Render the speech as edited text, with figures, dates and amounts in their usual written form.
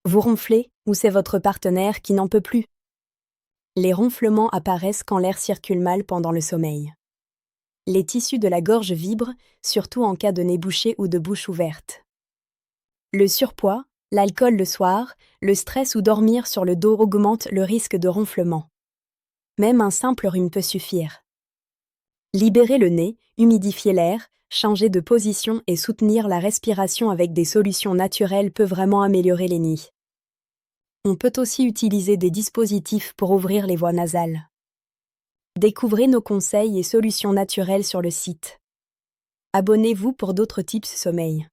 Vous ronflez ou c'est votre partenaire qui n'en peut plus? Les ronflements apparaissent quand l'air circule mal pendant le sommeil. Les tissus de la gorge vibrent, surtout en cas de nez bouché ou de bouche ouverte. Le surpoids, l'alcool le soir, le stress ou dormir sur le dos augmentent le risque de ronflement. Même un simple rhume peut suffire. Libérer le nez, humidifier l'air, changer de position et soutenir la respiration avec des solutions naturelles peut vraiment améliorer les nids. On peut aussi utiliser des dispositifs pour ouvrir les voies nasales. Découvrez nos conseils et solutions naturelles sur le site. Abonnez-vous pour d'autres tips sommeil.